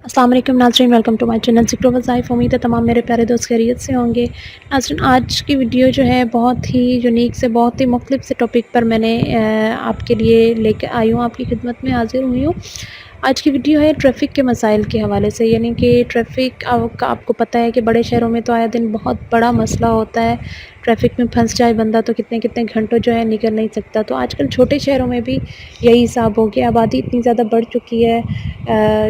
अस्सलाम वालेकुम नाज़रीन, वेलकम टू माय चैनल ज़िक्र वज़ाइफ़। उम्मीद है तमाम मेरे प्यारे दोस्त खैरियत से होंगे। नाज़रीन, आज की वीडियो जो है बहुत ही यूनिक से, बहुत ही मुख्तलिफ से टॉपिक पर मैंने आपके लिए लेकर आई हूँ, आपकी खिदमत में हाज़िर हुई हूँ। आज की वीडियो है ट्रैफ़िक के मसाइल के हवाले से, यानी कि ट्रैफ़िक आपको पता है कि बड़े शहरों में तो आए दिन बहुत बड़ा मसला होता है। ट्रैफ़िक में फंस जाए बंदा तो कितने कितने घंटों जो है निकल नहीं सकता। तो आजकल छोटे शहरों में भी यही हिसाब हो गया, आबादी इतनी ज़्यादा बढ़ चुकी है,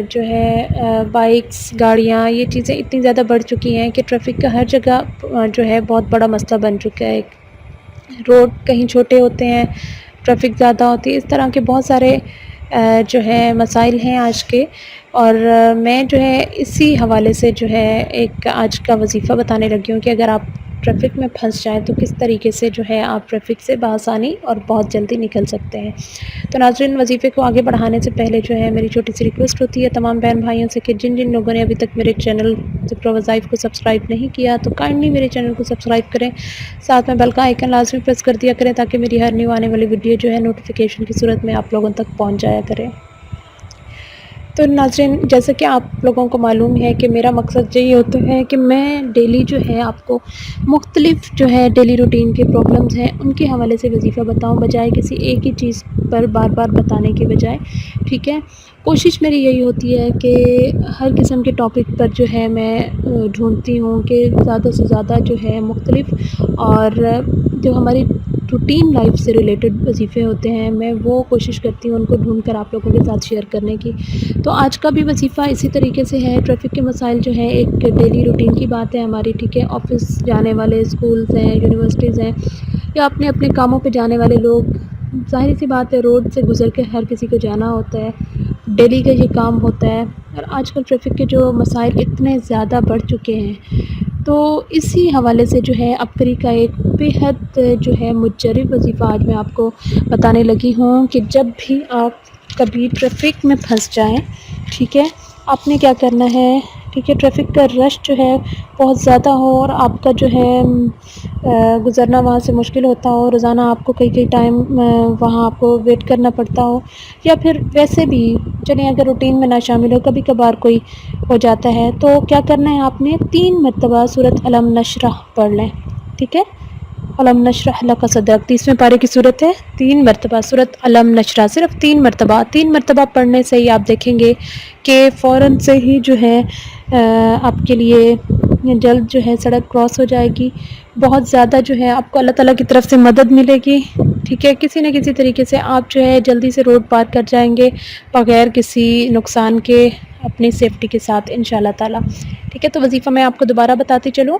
जो है बाइक्स, गाड़ियाँ, ये चीज़ें इतनी ज़्यादा बढ़ चुकी हैं कि ट्रैफ़िक का हर जगह जो है बहुत बड़ा मसला बन चुका है। रोड कहीं छोटे होते हैं, ट्रैफ़िक ज़्यादा होती है, इस तरह के बहुत सारे जो है मसाइल हैं आज के। और मैं जो है इसी हवाले से जो है एक आज का वज़ीफ़ा बताने लगी हूँ कि अगर आप ट्रैफ़िक में फंस जाएँ तो किस तरीके से जो है आप ट्रैफ़िक से बआसानी और बहुत जल्दी निकल सकते हैं। तो नाज़रीन, वज़ीफ़े को आगे बढ़ाने से पहले जो है मेरी छोटी सी रिक्वेस्ट होती है तमाम बहन भाइयों से कि जिन जिन लोगों ने अभी तक मेरे चैनल ज़िक्र वज़ाइफ़ को सब्सक्राइब नहीं किया तो काइंडली मेरे चैनल को सब्सक्राइब करें, साथ में बेल का आइकन लाज़मी प्रेस कर दिया करें ताकि मेरी हर न्यू आने वाली वीडियो जो है नोटिफिकेशन की सूरत में आप लोगों तक पहुँच जाया करे। तो नाज़रीन, जैसा कि आप लोगों को मालूम है कि मेरा मकसद यही होता है कि मैं डेली जो है आपको मुख्तलिफ़ जो है डेली रूटीन के प्रॉब्लम्स हैं उनके हवाले से वज़ीफ़ा बताऊँ, बजाय किसी एक ही चीज़ पर बार बार बताने के बजाय। ठीक है, कोशिश मेरी यही होती है कि हर किस्म के टॉपिक पर जो है मैं ढूंढती हूँ कि ज़्यादा से ज़्यादा जो है मुख्तलिफ़ और जो हमारी रूटीन लाइफ से रिलेटेड वज़ीफ़े होते हैं, मैं वो कोशिश करती हूँ उनको ढूँढ कर आप लोगों के साथ शेयर करने की। तो आज का भी वज़ीफ़ा इसी तरीके से है। ट्रैफ़िक के मसाइल जो है एक डेली रूटीन की बात है हमारी। ठीक है, ऑफ़िस जाने वाले, स्कूल्स हैं, यूनिवर्सिटीज़ हैं, या अपने अपने कामों पे जाने वाले लोग, ज़ाहिर सी बात है रोड से गुज़र के हर किसी को जाना होता है, डेली का ये काम होता है। और आजकल ट्रैफ़िक के जो मसाइल इतने ज़्यादा बढ़ चुके हैं, तो इसी हवाले से जो है अपरी का एक बेहद जो है मुजर्रब वज़ीफ़ा आज मैं आपको बताने लगी हूँ कि जब भी आप कभी ट्रैफ़िक में फंस जाएँ, ठीक है, आपने क्या करना है। ठीक है, ट्रैफ़िक का रश जो है बहुत ज़्यादा हो और आपका जो है गुज़रना वहाँ से मुश्किल होता हो, रोज़ाना आपको कई टाइम वहाँ आपको वेट करना पड़ता हो, या फिर वैसे भी चलिए अगर रूटीन में ना शामिल हो, कभी कभार कोई हो जाता है, तो क्या करना है आपने 3 मरतबा सूरत अलम नशरह पढ़ लें। ठीक है, अलम नशरह लका सदरक 30वें पारे की सूरत है। 3 मरतबा सूरत अलम नशरह, सिर्फ 3 मरतबा पढ़ने से ही आप देखेंगे कि फ़ौरन से ही जो है आपके लिए जल्द जो है सड़क क्रॉस हो जाएगी। बहुत ज़्यादा जो है आपको अल्लाह ताला की तरफ से मदद मिलेगी। ठीक है, किसी न किसी तरीके से आप जो है जल्दी से रोड पार कर जाएंगे बग़ैर किसी नुकसान के, अपनी सेफ्टी के साथ इंशाअल्लाह ताला। ठीक है, तो वज़ीफ़ा मैं आपको दोबारा बताती चलूँ।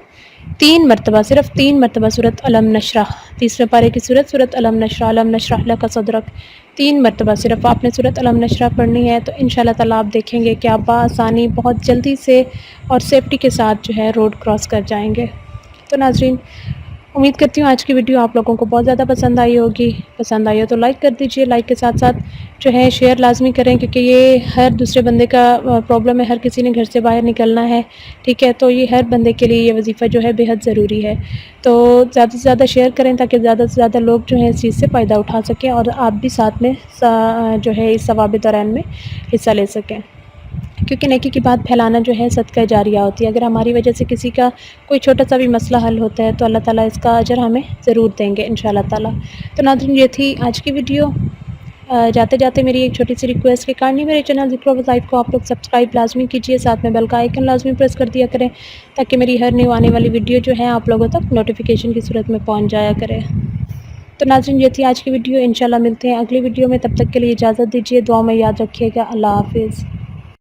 3 मरतबा, सिर्फ 3 मरतबा सूरत अलम नशरह, 30वें पारे की सूरत अलम नशरह लका सदरक, 3 मरतबा सिर्फ आपने सूरत अलम नशरह पढ़नी है। तो इंशाअल्लाह ताला आप देखेंगे कि आप बआसानी बहुत जल्दी से और सेफ्टी के साथ जो है रोड क्रॉस कर जाएंगे। तो नाज़रीन, उम्मीद करती हूँ आज की वीडियो आप लोगों को बहुत ज़्यादा पसंद आई होगी। पसंद आई हो तो लाइक कर दीजिए, लाइक के साथ साथ जो है शेयर लाजमी करें, क्योंकि ये हर दूसरे बंदे का प्रॉब्लम है, हर किसी ने घर से बाहर निकलना है। ठीक है, तो ये हर बंदे के लिए ये वज़ीफ़ा जो है बेहद ज़रूरी है। तो ज़्यादा से ज़्यादा शेयर करें ताकि ज़्यादा से ज़्यादा लोग जो है इस चीज़ से फ़ायदा उठा सकें और आप भी साथ में जो है इस सवाब दौरान में हिस्सा ले सकें, क्योंकि नेकी की बात फैलाना जो है सदका जारिया होती है। अगर हमारी वजह से किसी का कोई छोटा सा भी मसला हल होता है तो अल्लाह ताला इसका अजर हमें ज़रूर देंगे इंशाअल्लाह ताला। तो नाज़रीन, ये थी आज की वीडियो। जाते जाते मेरी एक छोटी सी रिक्वेस्ट के कारण मेरे चैनल ज़िक्र वज़ाइफ़ को आप लोग सब्सक्राइब लाजमी कीजिए, साथ में बेल का आइकन लाजमी प्रेस कर दिया करें ताकि मेरी हर न्यू आने वाली वीडियो जो है आप लोगों तक नोटिफिकेशन की सूरत में पहुँच जाया करे। तो नाज़रीन, ये थी आज की वीडियो। इंशाअल्लाह मिलते हैं अगली वीडियो में, तब तक के लिए इजाज़त दीजिए, दुआ में याद रखिएगा। अल्लाह हाफ़िज़।